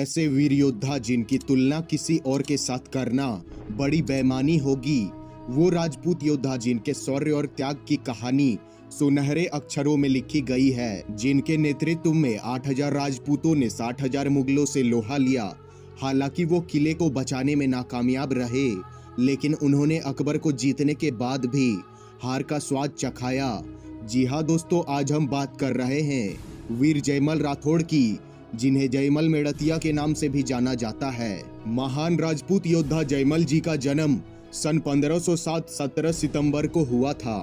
ऐसे वीर योद्धा जिनकी तुलना किसी और के साथ करना बड़ी बेईमानी होगी। वो राजपूत योद्धा जिनके शौर्य और त्याग की कहानी सुनहरे अक्षरों में लिखी गई है, जिनके नेतृत्व में 8000 राजपूतों ने 60,000 मुगलों से लोहा लिया। हालांकि वो किले को बचाने में नाकामयाब रहे, लेकिन उन्होंने अकबर को जीतने के बाद भी हार का स्वाद चखाया। जी हाँ दोस्तों, आज हम बात कर रहे हैं वीर जयमल राठौड़ की, जिन्हें जयमल मेड़तिया के नाम से भी जाना जाता है। महान राजपूत योद्धा जयमल जी का जन्म सन 1507 17 सितंबर को हुआ था।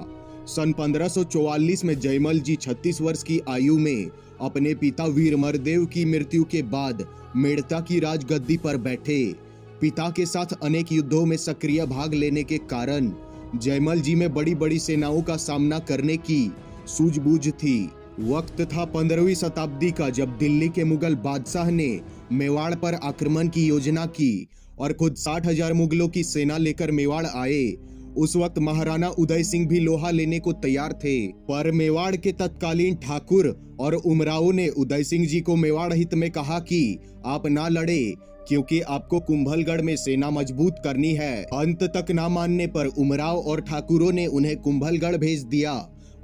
सन 1544 में जयमल जी 36 वर्ष की आयु में अपने पिता वीर मरदेव की मृत्यु के बाद मेड़ता की राजगद्दी पर बैठे। पिता के साथ अनेक युद्धों में सक्रिय भाग लेने के कारण जयमल जी में बड़ी बड़ी सेनाओं का सामना करने की सूझबूझ थी। वक्त था 15वीं शताब्दी का, जब दिल्ली के मुगल बादशाह ने मेवाड़ पर आक्रमण की योजना की और खुद 60,000 मुगलों की सेना लेकर मेवाड़ आए। उस वक्त महाराणा उदय सिंह भी लोहा लेने को तैयार थे, पर मेवाड़ के तत्कालीन ठाकुर और उमराव ने उदय सिंह जी को मेवाड़ हित में कहा कि आप ना लड़े, क्योंकि आपको कुंभलगढ़ में सेना मजबूत करनी है। अंत तक ना मानने पर उमराव और ठाकुरों ने उन्हें कुंभलगढ़ भेज दिया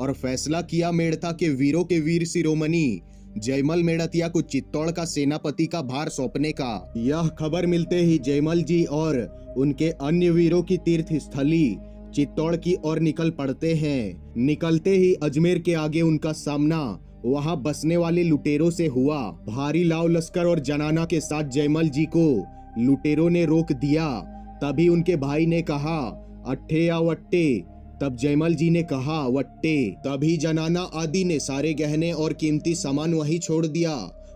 और फैसला किया मेड़ता के वीरों के वीर शिरोमणि जयमल मेड़तिया को चित्तौड़ का सेनापति का भार सौंपने का। यह खबर मिलते ही जयमल जी और उनके अन्य वीरों की तीर्थ स्थली चित्तौड़ की ओर निकल पड़ते हैं। निकलते ही अजमेर के आगे उनका सामना वहां बसने वाले लुटेरों से हुआ। भारी लाव लश्कर और जनाना के साथ जयमल जी को लुटेरों ने रोक दिया। तभी उनके भाई ने कहा, अट्ठे या वट्टे। तब जयमल जी ने कहा, वट्टे। तभी जनाना आदि ने सारे गहने और कीमती सामान वहीं छोड़ दिया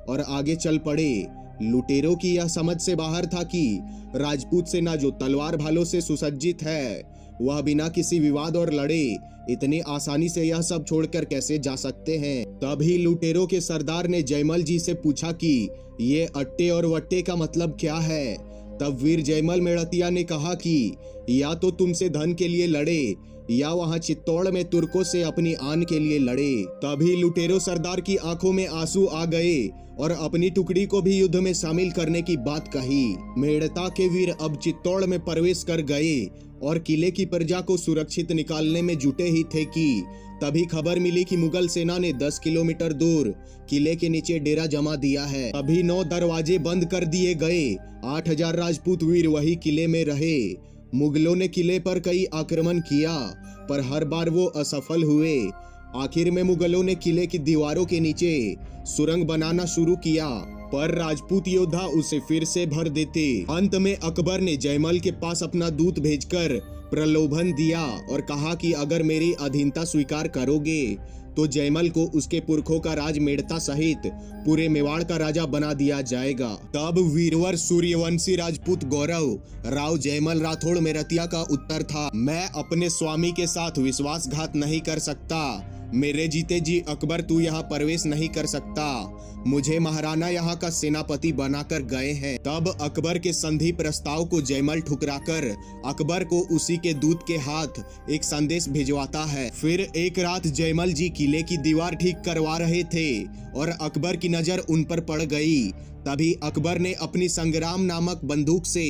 और आगे चल पड़े। लुटेरों की यह समझ से बाहर था कि राजपूत सेना जो तलवार भालों से सुसज्जित है, वह बिना किसी विवाद और लड़े इतनी आसानी से यह सब छोड़कर कैसे जा सकते हैं। तभी लुटेरों के सरदार ने जयमल जी से पूछा कि ये अट्टे और वट्टे का मतलब क्या है। तब वीर जयमल मेड़तिया ने कहा कि या तो तुमसे धन के लिए लड़े या वहां चित्तौड़ में तुर्कों से अपनी आन के लिए लड़े। तभी लुटेरों सरदार की आंखों में आंसू आ गए और अपनी टुकड़ी को भी युद्ध में शामिल करने की बात कही। मेड़ता के वीर अब चित्तौड़ में प्रवेश कर गए और किले की प्रजा को सुरक्षित निकालने में जुटे ही थे कि तभी खबर मिली कि मुगल सेना ने 10 किलोमीटर दूर किले के नीचे डेरा जमा दिया है। अभी 9 दरवाजे बंद कर दिए गए। 8000 राजपूत वीर वही किले में रहे। मुगलों ने किले पर कई आक्रमण किया, पर हर बार वो असफल हुए। आखिर में मुगलों ने किले की दीवारों के नीचे सुरंग बनाना शुरू किया, पर राजपूत योद्धा उसे फिर से भर देते। अंत में अकबर ने जयमल के पास अपना दूत भेजकर प्रलोभन दिया और कहा कि अगर मेरी अधीनता स्वीकार करोगे तो जयमल को उसके पुरखों का राज मेड़ता सहित पूरे मेवाड़ का राजा बना दिया जाएगा। तब वीरवर सूर्यवंशी राजपूत गौरव राव जयमल राठौड़ मेड़तिया का उत्तर था, मैं अपने स्वामी के साथ विश्वासघात नहीं कर सकता। मेरे जीते जी अकबर तू यहाँ प्रवेश नहीं कर सकता। मुझे महाराणा यहाँ का सेनापति बनाकर गए हैं। तब अकबर के संधि प्रस्ताव को जयमल ठुकराकर अकबर को उसी के दूत के हाथ एक संदेश भिजवाता है। फिर एक रात जयमल जी किले की दीवार ठीक करवा रहे थे और अकबर की नजर उन पर पड़ गई। तभी अकबर ने अपनी संग्राम नामक बंदूक से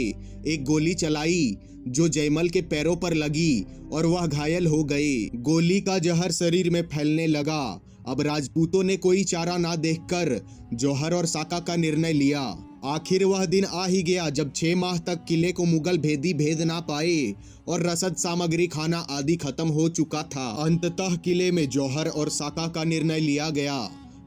एक गोली चलाई जो जयमल के पैरों पर लगी और वह घायल हो गए। गोली का जहर शरीर में फैलने लगा। अब राजपूतों ने कोई चारा ना देखकर जौहर और साका का निर्णय लिया। आखिर वह दिन आ ही गया जब 6 माह तक किले को मुगल भेदी भेद ना पाए और रसद सामग्री खाना आदि खत्म हो चुका था। अंततः किले में जौहर और साका का निर्णय लिया गया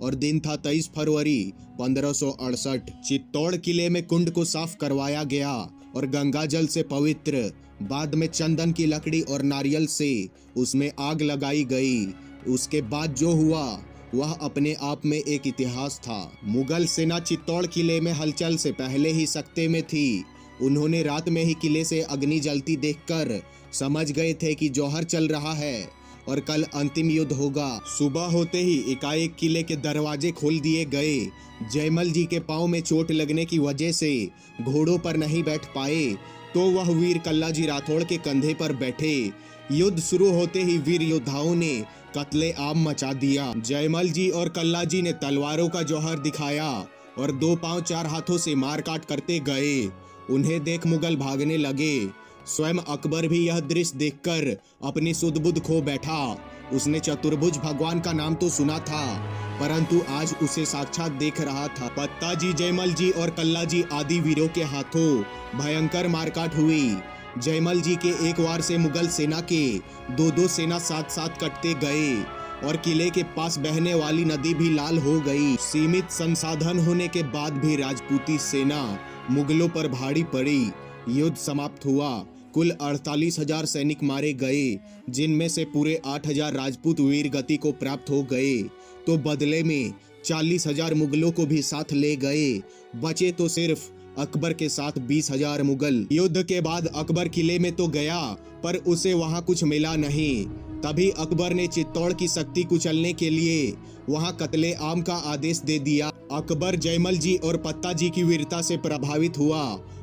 और दिन था 23 फरवरी 1568। चित्तौड़ किले में कुंड को साफ करवाया गया और गंगा जल से पवित्र, बाद में चंदन की लकड़ी और नारियल से उसमें आग लगाई गई। उसके बाद जो हुआ वह अपने आप में एक इतिहास था। मुगल सेना चित्तौड़ किले में हलचल से पहले ही सकते में थी। उन्होंने रात में ही किले से अग्नि जलती देखकर समझ गए थे कि जौहर चल रहा है और कल अंतिम युद्ध होगा। सुबह होते ही एकाएक किले के दरवाजे खोल दिए गए। जयमल जी के पांव में चोट लगने की वजह से घोड़ों पर नहीं बैठ पाए, तो वह वीर कल्लाजी राठौड़ के कंधे पर बैठे। युद्ध शुरू होते ही वीर योद्धाओं ने कत्ले आम मचा दिया। जयमल जी और कल्लाजी ने तलवारों का जौहर दिखाया और 2 पांव 4 हाथों से मार काट करते गए। उन्हें देख मुगल भागने लगे। स्वयं अकबर भी यह दृश्य देखकर अपनी सुध बुध खो बैठा। उसने चतुर्भुज भगवान का नाम तो सुना था, परंतु आज उसे साक्षात देख रहा था। पत्ता जी, जयमल जी और कल्ला जी आदि वीरों के हाथों भयंकर मारकाट हुई। जयमल जी के एक वार से मुगल सेना के 2-2 सेना साथ साथ कटते गए और किले के पास बहने वाली नदी भी लाल हो गई। सीमित संसाधन होने के बाद भी राजपूती सेना मुगलों पर भारी पड़ी। युद्ध समाप्त हुआ। कुल 48,000 सैनिक मारे गए, जिनमें से पूरे 8,000 राजपूत वीर गति को प्राप्त हो गए, तो बदले में 40,000 मुगलों को भी साथ ले गए। बचे तो सिर्फ अकबर के साथ 20,000 मुगल। युद्ध के बाद अकबर किले में तो गया, पर उसे वहां कुछ मिला नहीं। तभी अकबर ने चित्तौड़ की शक्ति कुचलने के लिए वहां कत्ले आम का आदेश दे दिया। अकबर जयमल जी और पत्ता जी की वीरता से प्रभावित हुआ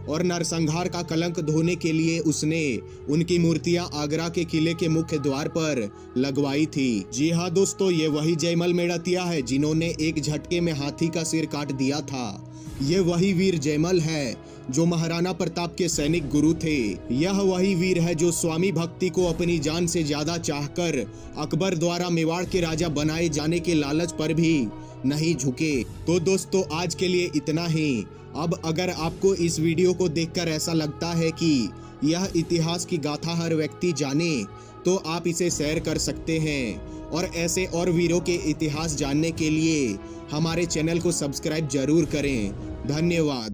और नरसंहार का कलंक धोने के लिए उसने उनकी मूर्तियां आगरा के किले के मुख्य द्वार पर लगवाई थी। जी हाँ दोस्तों, ये वही जयमल मेड़तिया है जिन्होंने एक झटके में हाथी का सिर काट दिया था। ये वही वीर जयमल है जो महाराणा प्रताप के सैनिक गुरु थे। यह वही वीर है जो स्वामी भक्ति को अपनी जान से ज्यादा चाहकर अकबर द्वारा मेवाड़ के राजा बनाए जाने के लालच पर भी नहीं झुके। तो दोस्तों, आज के लिए इतना ही। अब अगर आपको इस वीडियो को देखकर ऐसा लगता है कि यह इतिहास की गाथा हर व्यक्ति जाने, तो आप इसे शेयर कर सकते हैं। और ऐसे और वीरों के इतिहास जानने के लिए हमारे चैनल को सब्सक्राइब जरूर करें। धन्यवाद।